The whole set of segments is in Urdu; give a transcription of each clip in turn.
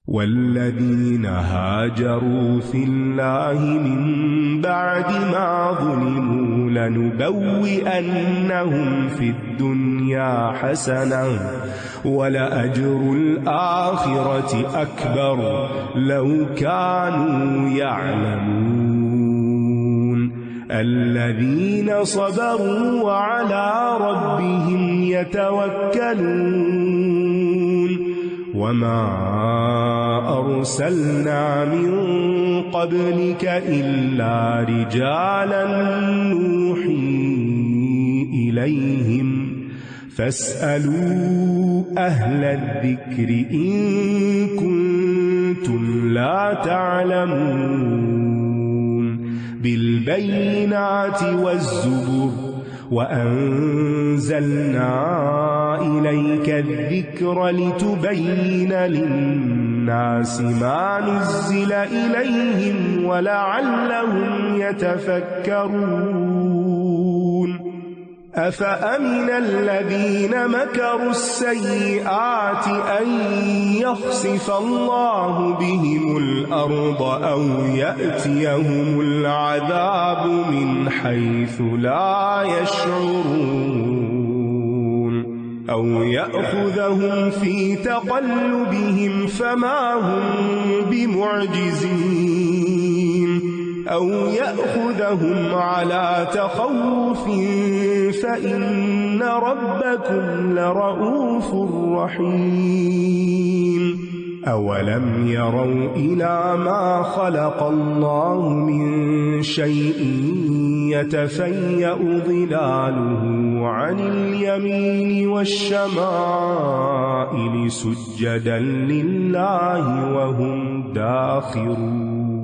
والذين هاجروا في الله من بعد ما ظلموا لنبوئنهم في الدنيا حسنة ولأجر الآخرة أكبر لو كانوا يعلمون الذين صبروا وعلى ربهم يتوكلون وما أرسلنا من قبلك إلا رجالا نوحي إليهم فاسألوا أهل الذكر إن كنتم لا تعلمون بالبينات والزبر وأنزلنا إليك الذكر لتبين للناس ما نزل إليهم ولعلهم يتفكرون أفأمن الذين مكروا السيئات أن يخسف الله بهم الأرض أو يأتيهم العذاب من حيث لا يشعرون أو يأخذهم في تقلبهم فما هم بمعجزين أو يأخذهم على تخوف فإن ربكم لرؤوف رحيم أولم يروا إلى ما خلق الله من شيء يتفيأ ظلاله عن اليمين والشمائل سجدا لله وهم داخرون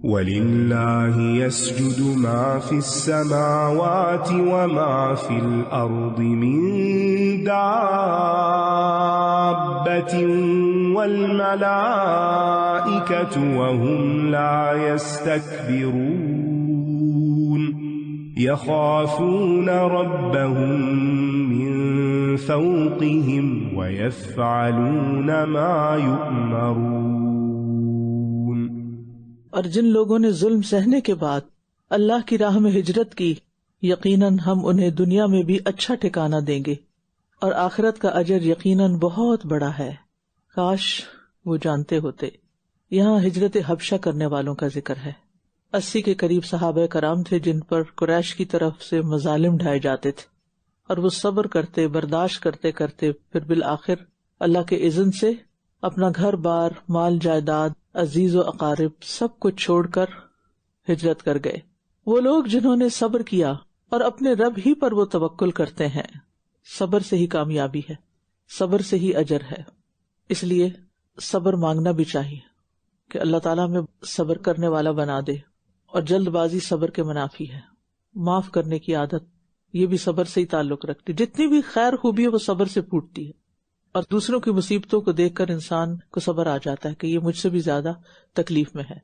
ولله يسجد ما في السماوات وما في الأرض من دابة والملائكة وهم لا يستكبرون يخافون ربهم من فوقهم ويفعلون ما يؤمرون. اور جن لوگوں نے ظلم سہنے کے بعد اللہ کی راہ میں ہجرت کی، یقیناً ہم انہیں دنیا میں بھی اچھا ٹھکانہ دیں گے اور آخرت کا اجر یقیناً بہت بڑا ہے. کاش وہ جانتے ہوتے. یہاں ہجرت حبشہ کرنے والوں کا ذکر ہے. 80 کے قریب صحابہ کرام تھے جن پر قریش کی طرف سے مظالم ڈھائے جاتے تھے، اور وہ صبر کرتے، برداشت کرتے کرتے پھر بالآخر اللہ کے اذن سے اپنا گھر بار، مال جائیداد، عزیز و اقارب سب کچھ چھوڑ کر ہجرت کر گئے. وہ لوگ جنہوں نے صبر کیا اور اپنے رب ہی پر وہ توکل کرتے ہیں، صبر سے ہی کامیابی ہے، صبر سے ہی اجر ہے. اس لیے صبر مانگنا بھی چاہیے کہ اللہ تعالیٰ میں صبر کرنے والا بنا دے. اور جلد بازی صبر کے منافی ہے. معاف کرنے کی عادت یہ بھی صبر سے ہی تعلق رکھتی. جتنی بھی خیر خوبی ہے وہ صبر سے پھوٹتی ہے. اور دوسروں کی مصیبتوں کو دیکھ کر انسان کو صبر آ جاتا ہے کہ یہ مجھ سے بھی زیادہ تکلیف میں ہے.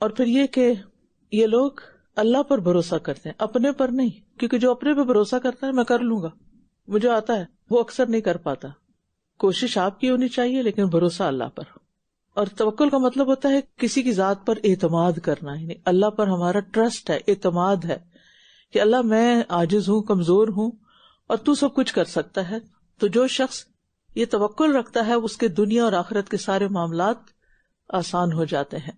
اور پھر یہ کہ یہ لوگ اللہ پر بھروسہ کرتے ہیں، اپنے پر نہیں، کیونکہ جو اپنے پہ بھروسہ کرتا ہے میں کر لوں گا، مجھے آتا ہے، وہ اکثر نہیں کر پاتا. کوشش آپ کی ہونی چاہیے لیکن بھروسہ اللہ پر. اور توکل کا مطلب ہوتا ہے کسی کی ذات پر اعتماد کرنا، یعنی اللہ پر ہمارا ٹرسٹ ہے، اعتماد ہے کہ اللہ میں عاجز ہوں، کمزور ہوں اور تو سب کچھ کر سکتا ہے. تو جو شخص یہ توکل رکھتا ہے اس کے دنیا اور آخرت کے سارے معاملات آسان ہو جاتے ہیں.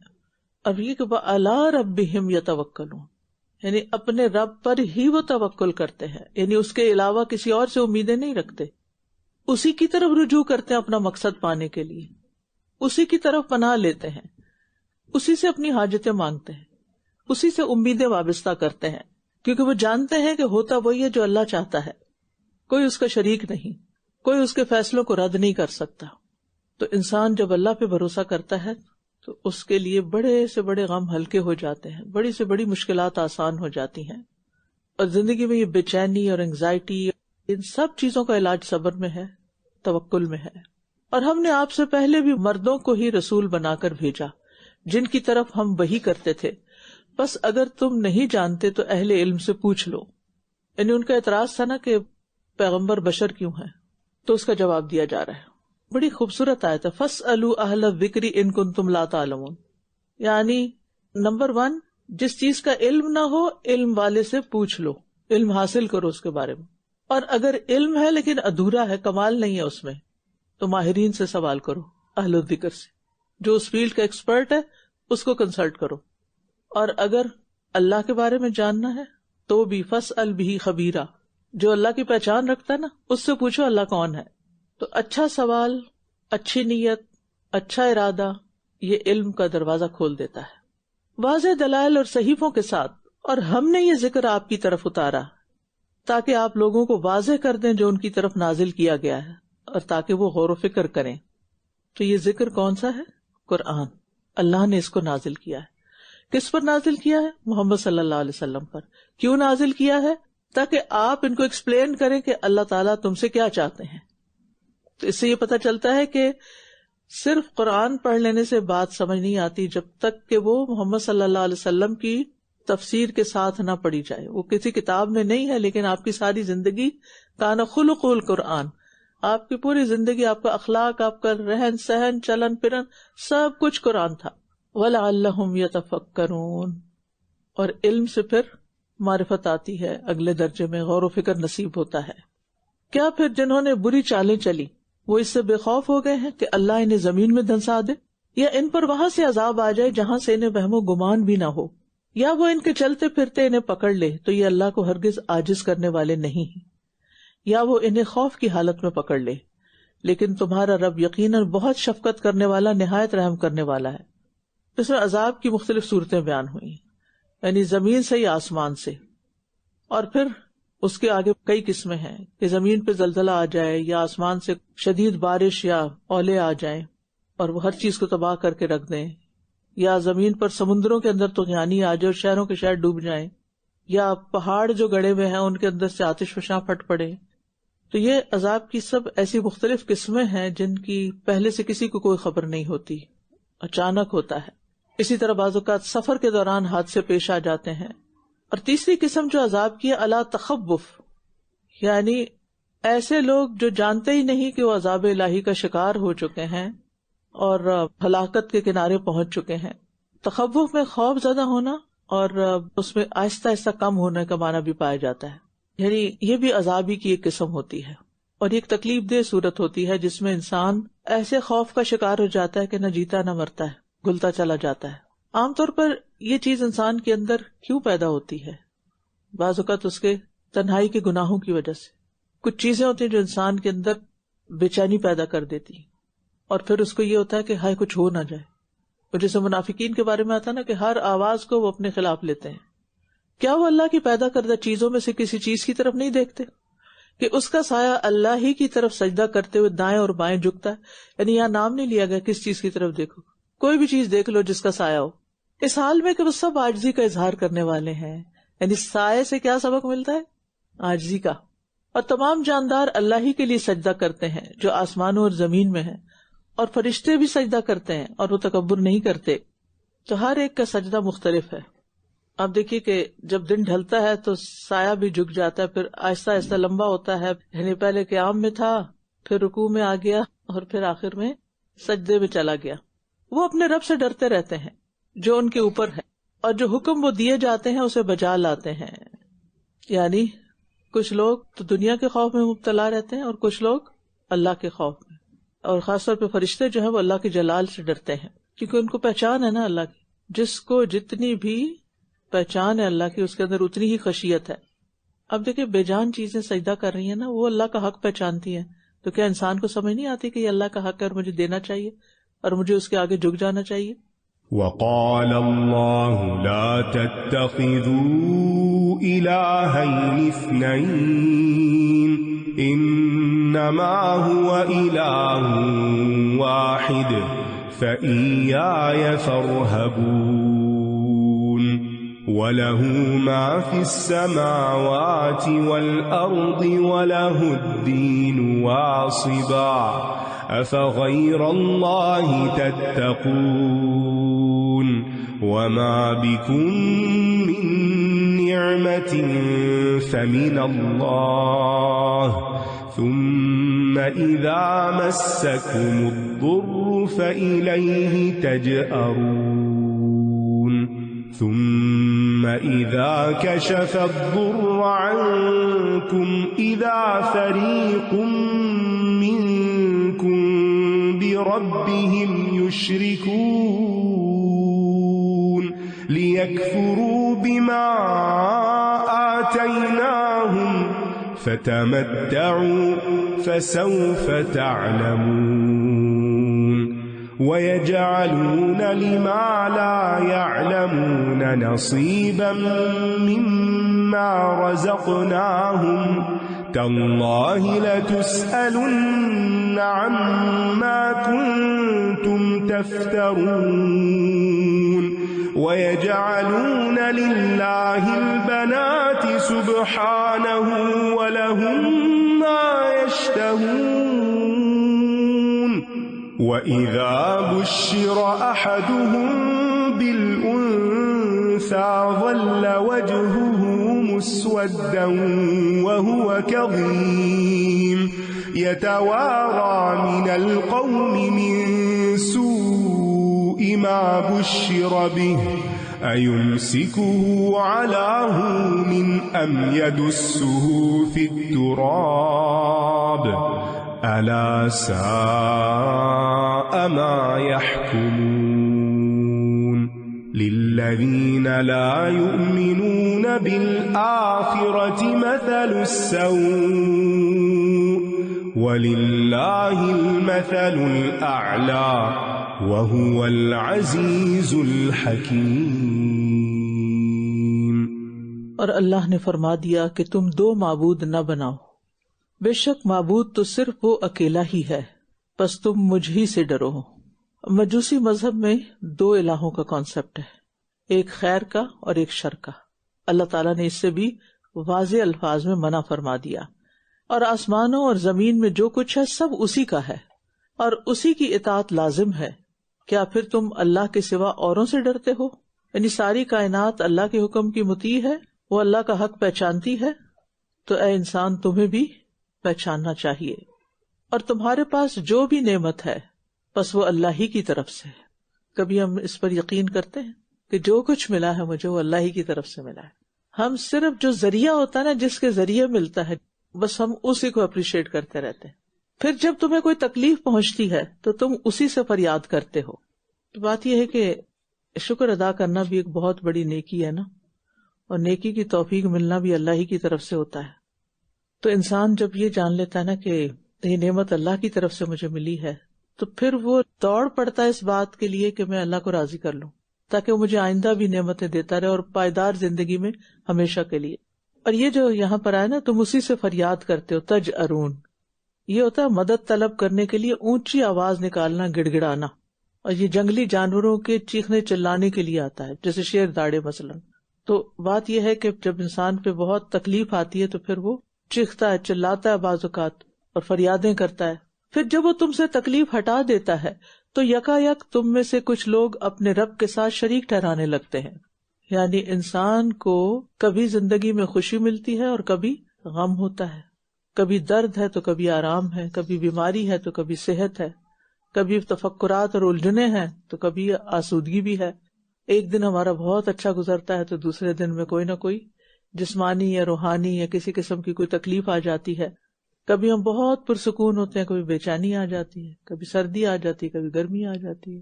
اب یہ کہ علی ربہم یتوکلون، یعنی اپنے رب پر ہی وہ توکل کرتے ہیں، یعنی اس کے علاوہ کسی اور سے امیدیں نہیں رکھتے. اسی کی طرف رجوع کرتے ہیں اپنا مقصد پانے کے لیے، اسی کی طرف پناہ لیتے ہیں، اسی سے اپنی حاجتیں مانگتے ہیں، اسی سے امیدیں وابستہ کرتے ہیں، کیونکہ وہ جانتے ہیں کہ ہوتا وہی ہے جو اللہ چاہتا ہے. کوئی اس کا شریک نہیں، کوئی اس کے فیصلوں کو رد نہیں کر سکتا. تو انسان جب اللہ پہ بھروسہ کرتا ہے تو اس کے لیے بڑے سے بڑے غم ہلکے ہو جاتے ہیں، بڑی سے بڑی مشکلات آسان ہو جاتی ہیں. اور زندگی میں یہ بے چینی اور انگزائٹی، ان سب چیزوں کا علاج صبر میں ہے، توکل میں ہے. اور ہم نے آپ سے پہلے بھی مردوں کو ہی رسول بنا کر بھیجا جن کی طرف ہم وحی کرتے تھے، بس اگر تم نہیں جانتے تو اہل علم سے پوچھ لو. یعنی ان کا اعتراض تھا نا کہ پیغمبر بشر کیوں ہے، تو اس کا جواب دیا جا رہا ہے. بڑی خوبصورت آیت ہے، فَاسْأَلُوا أَهْلَ الذِّكْرِ إِن كُنتُمْ لَا تَعْلَمُونَ. یعنی نمبر 1، جس چیز کا علم نہ ہو علم والے سے پوچھ لو، علم حاصل کرو اس کے بارے میں. اور اگر علم ہے لیکن ادھورا ہے، کمال نہیں ہے اس میں، تو ماہرین سے سوال کرو، اہل الذکر سے، جو اس فیلڈ کا ایکسپرٹ ہے اس کو کنسلٹ کرو. اور اگر اللہ کے بارے میں جاننا ہے تو بھی فَاسْأَلْ بِهِ خَبِيرًا، جو اللہ کی پہچان رکھتا ہے نا اس سے پوچھو اللہ کون ہے. تو اچھا سوال، اچھی نیت، اچھا ارادہ یہ علم کا دروازہ کھول دیتا ہے. واضح دلائل اور صحیفوں کے ساتھ. اور ہم نے یہ ذکر آپ کی طرف اتارا تاکہ آپ لوگوں کو واضح کر دیں جو ان کی طرف نازل کیا گیا ہے، اور تاکہ وہ غور و فکر کریں. تو یہ ذکر کون سا ہے؟ قرآن. اللہ نے اس کو نازل کیا ہے. کس پر نازل کیا ہے؟ محمد صلی اللہ علیہ وسلم پر. کیوں نازل کیا ہے؟ تاکہ آپ ان کو ایکسپلین کریں کہ اللہ تعالیٰ تم سے کیا چاہتے ہیں. تو اس سے یہ پتہ چلتا ہے کہ صرف قرآن پڑھ لینے سے بات سمجھ نہیں آتی جب تک کہ وہ محمد صلی اللہ علیہ وسلم کی تفسیر کے ساتھ نہ پڑھی جائے. وہ کسی کتاب میں نہیں ہے لیکن آپ کی ساری زندگی کان خلق القرآن، آپ کی پوری زندگی، آپ کا اخلاق، آپ کا رہن سہن، چلن پھرن، سب کچھ قرآن تھا. وَلَعَلَّهُمْ يَتَفَكَّرُونَ. اور علم سے پھر معرفت آتی ہے، اگلے درجے میں غور و فکر نصیب ہوتا ہے. کیا پھر جنہوں نے بری چالیں چلی وہ اس سے بے خوف ہو گئے ہیں کہ اللہ انہیں زمین میں دھنسا دے، یا ان پر وہاں سے عذاب آ جائے جہاں سے انہیں وہم و گمان بھی نہ ہو، یا وہ ان کے چلتے پھرتے انہیں پکڑ لے تو یہ اللہ کو ہرگز عاجز کرنے والے نہیں ہیں، یا وہ انہیں خوف کی حالت میں پکڑ لے. لیکن تمہارا رب یقیناً بہت شفقت کرنے والا، نہایت رحم کرنے والا ہے. اس میں عذاب کی مختلف صورتیں بیان ہوئی، یعنی زمین سے یا آسمان سے. اور پھر اس کے آگے کئی قسمیں ہیں کہ زمین پہ زلزلہ آ جائے، یا آسمان سے شدید بارش یا اولے آ جائیں اور وہ ہر چیز کو تباہ کر کے رکھ دیں، یا زمین پر سمندروں کے اندر طغیانی آ جائے اور شہروں کے شہر ڈوب جائیں، یا پہاڑ جو گڑے ہوئے ہیں ان کے اندر سے آتش فشاں پھٹ پڑے. تو یہ عذاب کی سب ایسی مختلف قسمیں ہیں جن کی پہلے سے کسی کو کوئی خبر نہیں ہوتی، اچانک ہوتا ہے. اسی طرح بعض اوقات سفر کے دوران حادثے پیش آ جاتے ہیں. اور تیسری قسم جو عذاب کی ہے، الا تخوف، یعنی ایسے لوگ جو جانتے ہی نہیں کہ وہ عذاب الہی کا شکار ہو چکے ہیں اور ہلاکت کے کنارے پہنچ چکے ہیں. تخوف میں خوف زدہ ہونا اور اس میں آہستہ آہستہ کم ہونے کا معنی بھی پایا جاتا ہے. یعنی یہ بھی عذابی کی ایک قسم ہوتی ہے، اور یہ ایک تکلیف دہ صورت ہوتی ہے جس میں انسان ایسے خوف کا شکار ہو جاتا ہے کہ نہ جیتا نہ مرتا ہے، گلتا چلا جاتا ہے. عام طور پر یہ چیز انسان کے اندر کیوں پیدا ہوتی ہے؟ بعض اوقات اس کے تنہائی کے گناہوں کی وجہ سے. کچھ چیزیں ہوتی ہیں جو انسان کے اندر بے چینی پیدا کر دیتی ہیں، اور پھر اس کو یہ ہوتا ہے کہ ہائے کچھ ہو نہ جائے. اور جیسے منافقین کے بارے میں آتا نا کہ ہر آواز کو وہ اپنے خلاف لیتے ہیں. کیا وہ اللہ کی پیدا کردہ چیزوں میں سے کسی چیز کی طرف نہیں دیکھتے کہ اس کا سایہ اللہ ہی کی طرف سجدہ کرتے ہوئے دائیں اور بائیں جھکتا ہے؟ یعنی یہاں نام نہیں لیا گیا کس چیز کی طرف دیکھو، کوئی بھی چیز دیکھ لو جس کا سایہ ہو، اس حال میں کہ وہ سب عاجزی کا اظہار کرنے والے ہیں. یعنی سائے سے کیا سبق ملتا ہے؟ عاجزی کا. اور تمام جاندار اللہ ہی کے لیے سجدہ کرتے ہیں جو آسمانوں اور زمین میں ہیں، اور فرشتے بھی سجدہ کرتے ہیں اور وہ تکبر نہیں کرتے. تو ہر ایک کا سجدہ مختلف ہے. اب دیکھیے کہ جب دن ڈھلتا ہے تو سایہ بھی جھک جاتا ہے، پھر آہستہ آہستہ لمبا ہوتا ہے. یعنی پہلے قیام میں تھا، پھر رکوع میں آ گیا، اور پھر آخر میں سجدے میں چلا گیا. وہ اپنے رب سے ڈرتے رہتے ہیں جو ان کے اوپر ہے، اور جو حکم وہ دیے جاتے ہیں اسے بجا لاتے ہیں. یعنی کچھ لوگ تو دنیا کے خوف میں مبتلا رہتے ہیں اور کچھ لوگ اللہ کے خوف میں. اور خاص طور پہ فرشتے جو ہیں وہ اللہ کے جلال سے ڈرتے ہیں، کیونکہ ان کو پہچان ہے نا اللہ کی. جس کو جتنی بھی پہچان ہے اللہ کی، اس کے اندر اتنی ہی خشیت ہے. اب دیکھیں بے جان چیزیں سجدہ کر رہی ہیں نا، وہ اللہ کا حق پہچانتی ہیں. تو کیا انسان کو سمجھ نہیں آتی کہ یہ اللہ کا حق ہے اور مجھے دینا چاہیے اور مجھے اس کے آگے جھک جانا چاہیے؟ وقال الله لا تتخذوا إلهين اثنين إنما هو إله واحد فإياي فارهبون وله ما في السماوات والأرض وله الدين واصبا أفغير الله تتقون وما بكم من نعمة فمن الله ثم إذا مسكم الضر فإليه تجأرون ثم إذا كشف الضر عنكم إذا فريق منكم بربهم يشركون ليكفروا بما آتيناهم فتمتعوا فسوف تعلمون ويجعلون لما لا يعلمون نصيبا مما رزقناهم تالله لتسألن عما كنتم تفترون ويجعلون لله البنات سبحانه ولهم ما يشتهون وإذا بشر أحدهم بالأنثى ظل وجهه مسودا وهو كظيم يتوارى من القوم من سوء ما بشر به أيمسكه على هون أم يدسه في التراب ألا ساء ما يحكمون للذين لا يؤمنون بالآخرة مثل السوء ولله المثل الأعلى وهو العزیز الحکیم۔ اور اللہ نے فرما دیا کہ تم دو معبود نہ بناؤ، بے شک معبود تو صرف وہ اکیلا ہی ہے، پس تم مجھ ہی سے ڈرو۔ مجوسی مذہب میں دو الہوں کا کانسیپٹ ہے، ایک خیر کا اور ایک شر کا۔ اللہ تعالیٰ نے اس سے بھی واضح الفاظ میں منع فرما دیا، اور آسمانوں اور زمین میں جو کچھ ہے سب اسی کا ہے اور اسی کی اطاعت لازم ہے۔ کیا پھر تم اللہ کے سوا اوروں سے ڈرتے ہو؟ یعنی ساری کائنات اللہ کے حکم کی مطیع ہے، وہ اللہ کا حق پہچانتی ہے، تو اے انسان تمہیں بھی پہچاننا چاہیے، اور تمہارے پاس جو بھی نعمت ہے بس وہ اللہ ہی کی طرف سے ہے۔ کبھی ہم اس پر یقین کرتے ہیں کہ جو کچھ ملا ہے مجھے وہ اللہ ہی کی طرف سے ملا ہے؟ ہم صرف جو ذریعہ ہوتا ہے نا، جس کے ذریعے ملتا ہے، بس ہم اسی کو اپریشیٹ کرتے رہتے ہیں۔ پھر جب تمہیں کوئی تکلیف پہنچتی ہے تو تم اسی سے فریاد کرتے ہو۔ تو بات یہ ہے کہ شکر ادا کرنا بھی ایک بہت بڑی نیکی ہے نا، اور نیکی کی توفیق ملنا بھی اللہ ہی کی طرف سے ہوتا ہے۔ تو انسان جب یہ جان لیتا ہے نا کہ یہ نعمت اللہ کی طرف سے مجھے ملی ہے، تو پھر وہ دوڑ پڑتا ہے اس بات کے لیے کہ میں اللہ کو راضی کر لوں، تاکہ وہ مجھے آئندہ بھی نعمتیں دیتا رہے اور پائیدار زندگی میں ہمیشہ کے لیے۔ اور یہ جو یہاں پر آئے نا، تم اسی سے فریاد کرتے ہو، تجأرون، یہ ہوتا ہے مدد طلب کرنے کے لیے اونچی آواز نکالنا، گڑ گڑانا، اور یہ جنگلی جانوروں کے چیخنے چلانے کے لیے آتا ہے، جیسے شیر داڑے مثلاً۔ تو بات یہ ہے کہ جب انسان پہ بہت تکلیف آتی ہے تو پھر وہ چیختا ہے، چلاتا ہے بعض اوقات اور فریادیں کرتا ہے۔ پھر جب وہ تم سے تکلیف ہٹا دیتا ہے تو یکا یک تم میں سے کچھ لوگ اپنے رب کے ساتھ شریک ٹھہرانے لگتے ہیں۔ یعنی انسان کو کبھی زندگی میں خوشی ملتی ہے اور کبھی غم ہوتا ہے، کبھی درد ہے تو کبھی آرام ہے، کبھی بیماری ہے تو کبھی صحت ہے، کبھی تفکرات اور الجھنیں ہیں تو کبھی آسودگی بھی ہے۔ ایک دن ہمارا بہت اچھا گزرتا ہے تو دوسرے دن میں کوئی نہ کوئی جسمانی یا روحانی یا کسی قسم کی کوئی تکلیف آ جاتی ہے۔ کبھی ہم بہت پرسکون ہوتے ہیں، کبھی بے چینی آ جاتی ہے، کبھی سردی آ جاتی ہے، کبھی گرمی آ جاتی ہے،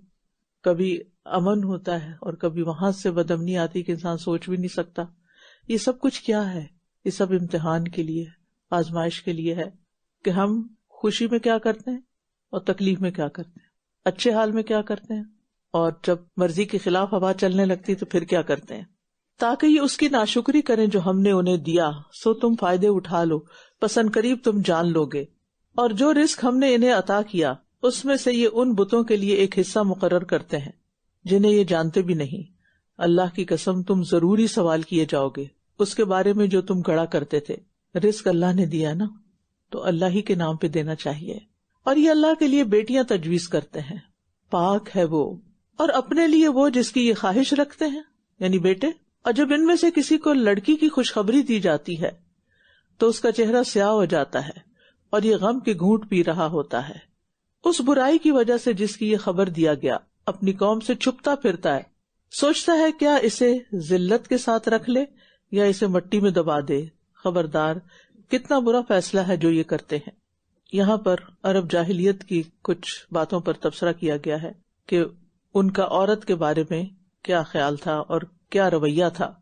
کبھی امن ہوتا ہے اور کبھی وہاں سے بدامنی آتی کہ انسان سوچ بھی نہیں سکتا۔ یہ سب کچھ کیا ہے؟ یہ سب امتحان کے لیے، آزمائش کے لیے ہے کہ ہم خوشی میں کیا کرتے ہیں اور تکلیف میں کیا کرتے ہیں، اچھے حال میں کیا کرتے ہیں، اور جب مرضی کے خلاف ہوا چلنے لگتی تو پھر کیا کرتے ہیں، تاکہ یہ اس کی ناشکری کریں جو ہم نے انہیں دیا، سو تم فائدے اٹھا لو، پس ان قریب تم جان لو گے۔ اور جو رزق ہم نے انہیں عطا کیا اس میں سے یہ ان بتوں کے لیے ایک حصہ مقرر کرتے ہیں جنہیں یہ جانتے بھی نہیں۔ اللہ کی قسم تم ضروری سوال کیے جاؤ گے اس کے بارے میں جو تم گڑا کرتے تھے۔ رزق اللہ نے دیا نا، تو اللہ ہی کے نام پہ دینا چاہیے۔ اور یہ اللہ کے لیے بیٹیاں تجویز کرتے ہیں، پاک ہے وہ، اور اپنے لیے وہ جس کی یہ خواہش رکھتے ہیں، یعنی بیٹے۔ اور جب ان میں سے کسی کو لڑکی کی خوشخبری دی جاتی ہے تو اس کا چہرہ سیاہ ہو جاتا ہے، اور یہ غم کے گھونٹ پی رہا ہوتا ہے. اس برائی کی وجہ سے جس کی یہ خبر دیا گیا اپنی قوم سے چھپتا پھرتا ہے، سوچتا ہے کیا اسے ذلت کے ساتھ رکھ لے یا اسے مٹی میں دبا دے. خبردار، کتنا برا فیصلہ ہے جو یہ کرتے ہیں. یہاں پر عرب جاہلیت کی کچھ باتوں پر تبصرہ کیا گیا ہے کہ ان کا عورت کے بارے میں کیا خیال تھا اور کیا رویہ تھا.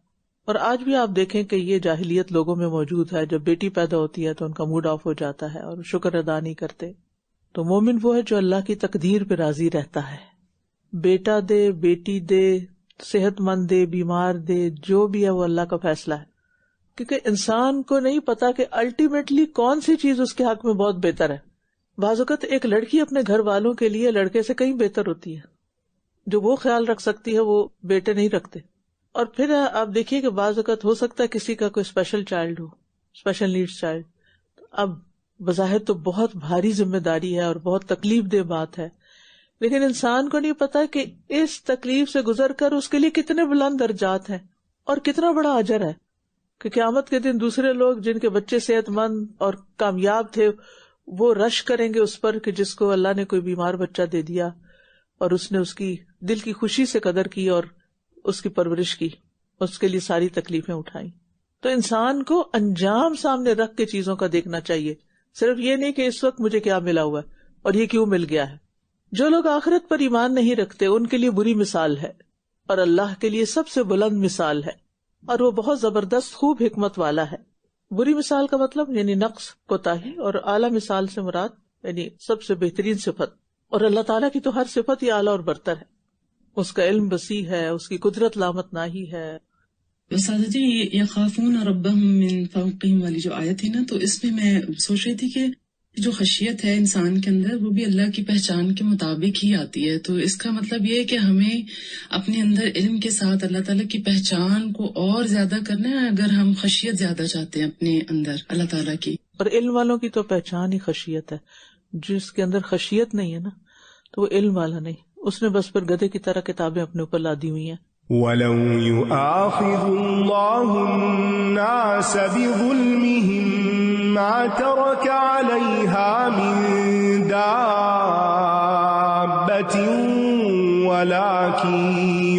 اور آج بھی آپ دیکھیں کہ یہ جاہلیت لوگوں میں موجود ہے. جب بیٹی پیدا ہوتی ہے تو ان کا موڈ آف ہو جاتا ہے اور شکر ادا نہیں کرتے. تو مومن وہ ہے جو اللہ کی تقدیر پہ راضی رہتا ہے. بیٹا دے، بیٹی دے، صحت مند دے، بیمار دے، جو بھی ہے وہ اللہ کا فیصلہ ہے. کیونکہ انسان کو نہیں پتا کہ الٹیمیٹلی کون سی چیز اس کے حق میں بہت بہتر ہے. بعض اوقات ایک لڑکی اپنے گھر والوں کے لیے لڑکے سے کہیں بہتر ہوتی ہے. جو وہ خیال رکھ سکتی ہے وہ بیٹے نہیں رکھتے. اور پھر آپ دیکھیے کہ بعض اوقات ہو سکتا ہے کسی کا کوئی special child who, special needs child. اب بظاہر تو بہت بھاری ذمہ داری ہے اور بہت تکلیف دہ بات ہے، لیکن انسان کو نہیں پتا کہ اس تکلیف سے گزر کر اس کے لیے کتنے بلند درجات ہیں اور کتنا بڑا اجر ہے. کہ قیامت کے دن دوسرے لوگ جن کے بچے صحت مند اور کامیاب تھے وہ رش کریں گے اس پر کہ جس کو اللہ نے کوئی بیمار بچہ دے دیا اور اس نے اس کی دل کی خوشی سے قدر کی اور اس کی پرورش کی، اس کے لیے ساری تکلیفیں اٹھائیں. تو انسان کو انجام سامنے رکھ کے چیزوں کا دیکھنا چاہیے، صرف یہ نہیں کہ اس وقت مجھے کیا ملا ہوا ہے اور یہ کیوں مل گیا ہے. جو لوگ آخرت پر ایمان نہیں رکھتے ان کے لیے بری مثال ہے اور اللہ کے لیے سب سے بلند مثال ہے اور وہ بہت زبردست خوب حکمت والا ہے. بری مثال کا مطلب یعنی نقص، کوتاہی، اور اعلیٰ مثال سے مراد یعنی سب سے بہترین صفت. اور اللہ تعالیٰ کی تو ہر صفت ہی اعلیٰ اور برتر ہے. اس کا علم وسیع ہے، اس کی قدرت لامتناہی ہے. استاذہ جی، یخافون ربهم من فوقہم والی جو آیت ہے نا، تو اس میں میں سوچ رہی تھی کہ جو خشیت ہے انسان کے اندر وہ بھی اللہ کی پہچان کے مطابق ہی آتی ہے. تو اس کا مطلب یہ ہے کہ ہمیں اپنے اندر علم کے ساتھ اللہ تعالیٰ کی پہچان کو اور زیادہ کرنا ہے اگر ہم خشیت زیادہ چاہتے ہیں اپنے اندر اللہ تعالیٰ کی. اور علم والوں کی تو پہچان ہی خشیت ہے. جس کے اندر خشیت نہیں ہے نا تو وہ علم والا نہیں، اس نے بس پھر گدھے کی طرح کتابیں اپنے اوپر لادی ہوئی ہیں. وَلَوْ يُؤَاخِذُ اللَّهُ النَّاسَ بِظُلْمِهِمْ مَا تَرَكَ عَلَيْهَا مِن دَابَّةٍ وَلَكِن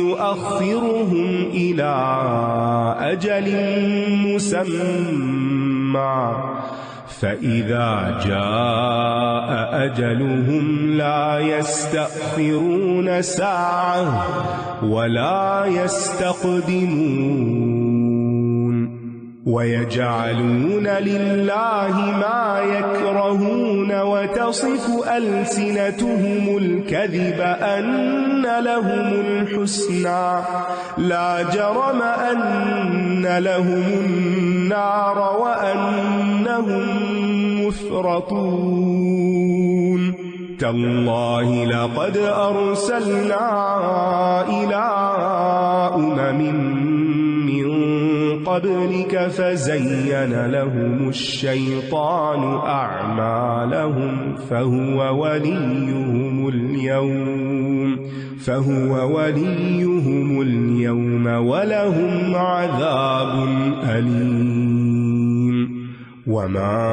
يُؤَخِّرُهُمْ إِلَىٰ أَجَلٍ مُّسَمًّى فَإِذَا جَاءَ أَجَلُهُمْ لَا يَسْتَأْخِرُونَ سَاعَةً وَلَا يَسْتَقْدِمُونَ وَيَجْعَلُونَ لِلَّهِ مَا يَكْرَهُونَ وَتَصِفُ أَلْسِنَتُهُمُ الْكَذِبَ أَنَّ لَهُمُ الْحُسْنَى لَا جَرَمَ أَنَّ لَهُمُ النَّارَ وَأَنَّهُمْ مُفْرَطُونَ تَاللَّهِ لَقَدْ أَرْسَلْنَا إِلَىٰ أُمَمٍ مِّن قَبْلِكَ فَزَيَّنَ لَهُمُ الشَّيْطَانُ أَعْمَالَهُمْ فَهُوَ وَلِيُّهُمُ الْيَوْمَ وَلَهُمْ عَذَابٌ أَلِيمٌ. وَمَا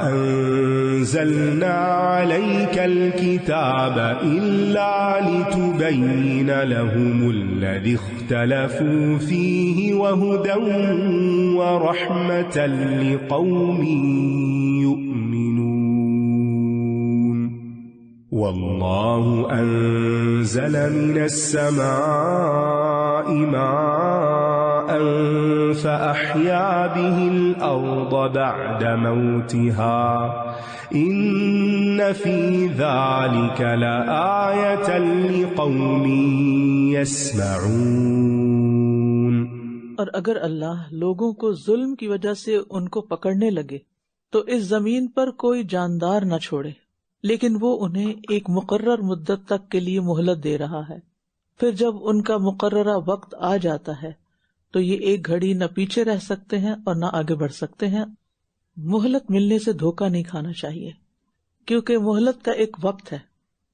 أَنزَلْنَا عَلَيْكَ الْكِتَابَ إِلَّا لِتُبَيِّنَ لَهُمُ الَّذِي اخْتَلَفُوا فِيهِ وَهُدًى وَرَحْمَةً لِقَوْمٍ يُؤْمِنُونَ. وَاللَّهُ أَنزَلَ مِنَ السَّمَاءِ مَاءً فَأَحْيَا بِهِ الْأَرْضَ بَعْدَ مَوْتِهَا إِنَّ فِي ذَلِكَ لَآيَةً لِقَوْمٍ يَسْمَعُونَ. اور اگر اللہ لوگوں کو ظلم کی وجہ سے ان کو پکڑنے لگے تو اس زمین پر کوئی جاندار نہ چھوڑے، لیکن وہ انہیں ایک مقرر مدت تک کے لیے مہلت دے رہا ہے. پھر جب ان کا مقررہ وقت آ جاتا ہے تو یہ ایک گھڑی نہ پیچھے رہ سکتے ہیں اور نہ آگے بڑھ سکتے ہیں. مہلت ملنے سے دھوکہ نہیں کھانا چاہیے، کیونکہ مہلت کا ایک وقت ہے.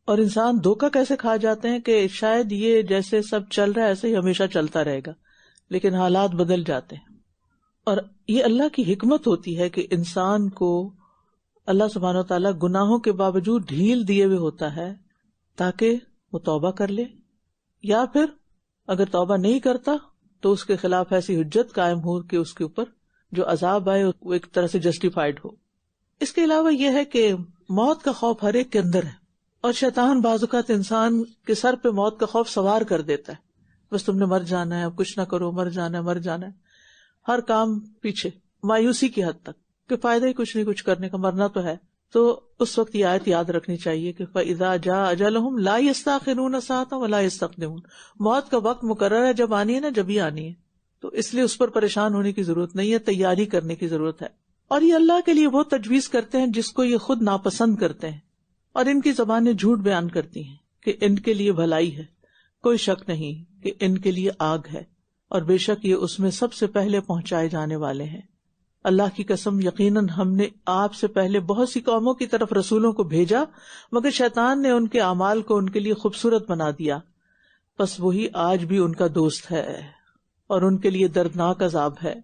اور انسان دھوکہ کیسے کھا جاتے ہیں کہ شاید یہ جیسے سب چل رہا ہے ایسے ہی ہمیشہ چلتا رہے گا، لیکن حالات بدل جاتے ہیں. اور یہ اللہ کی حکمت ہوتی ہے کہ انسان کو اللہ سبحانہ وتعالیٰ گناہوں کے باوجود ڈھیل دیے ہوئے ہوتا ہے تاکہ وہ توبہ کر لے، یا پھر اگر توبہ نہیں کرتا تو اس کے خلاف ایسی حجت قائم ہو کہ اس کے اوپر جو عذاب آئے وہ ایک طرح سے جسٹیفائڈ ہو۔ اس کے علاوہ یہ ہے کہ موت کا خوف ہر ایک کے اندر ہے، اور شیطان بعض اوقات انسان کے سر پہ موت کا خوف سوار کر دیتا ہے، بس تم نے مر جانا ہے، اب کچھ نہ کرو، مر جانا ہے، مر جانا ہے، ہر کام پیچھے، مایوسی کی حد تک کہ فائدہ ہی کچھ نہیں کچھ کرنے کا، مرنا تو ہے۔ تو اس وقت یہ آیت یاد رکھنی چاہیے کہ فَإِذَا جَاءَ أَجَلُهُمْ لَا يَسْتَأْخِرُونَ سَاعَةً وَلَا يَسْتَقْدِمُونَ، موت کا وقت مقرر ہے، جب آنی ہے نا جب ہی آنی ہے، تو اس لیے اس پر پریشان ہونے کی ضرورت نہیں ہے، تیاری کرنے کی ضرورت ہے۔ اور یہ اللہ کے لیے وہ تجویز کرتے ہیں جس کو یہ خود ناپسند کرتے ہیں، اور ان کی زبانیں جھوٹ بیان کرتی ہیں کہ ان کے لیے بھلائی ہے، کوئی شک نہیں کہ ان کے لیے آگ ہے، اور بے شک یہ اس میں سب سے پہلے پہنچائے جانے والے ہیں۔ اللہ کی قسم، یقیناً ہم نے آپ سے پہلے بہت سی قوموں کی طرف رسولوں کو بھیجا، مگر شیطان نے ان کے اعمال کو ان کے لیے خوبصورت بنا دیا، بس وہی آج بھی ان کا دوست ہے اور ان کے لیے دردناک عذاب ہے۔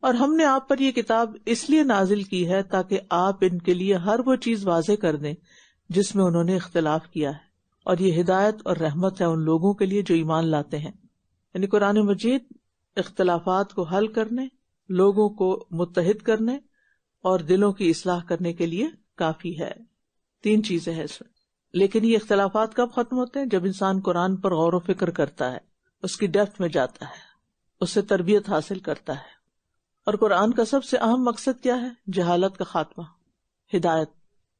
اور ہم نے آپ پر یہ کتاب اس لیے نازل کی ہے تاکہ آپ ان کے لیے ہر وہ چیز واضح کر دیں جس میں انہوں نے اختلاف کیا ہے، اور یہ ہدایت اور رحمت ہے ان لوگوں کے لیے جو ایمان لاتے ہیں۔ یعنی قرآن مجید اختلافات کو حل کرنے، لوگوں کو متحد کرنے اور دلوں کی اصلاح کرنے کے لیے کافی ہے۔ 3 چیزیں ہیں اس میں، لیکن یہ اختلافات کب ختم ہوتے ہیں؟ جب انسان قرآن پر غور و فکر کرتا ہے، اس کی ڈیپتھ میں جاتا ہے، اس سے تربیت حاصل کرتا ہے۔ اور قرآن کا سب سے اہم مقصد کیا ہے؟ جہالت کا خاتمہ، ہدایت،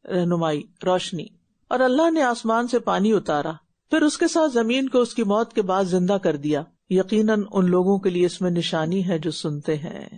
رہنمائی، روشنی۔ اور اللہ نے آسمان سے پانی اتارا، پھر اس کے ساتھ زمین کو اس کی موت کے بعد زندہ کر دیا، یقیناً ان لوگوں کے لیے اس میں نشانی ہے جو سنتے ہیں۔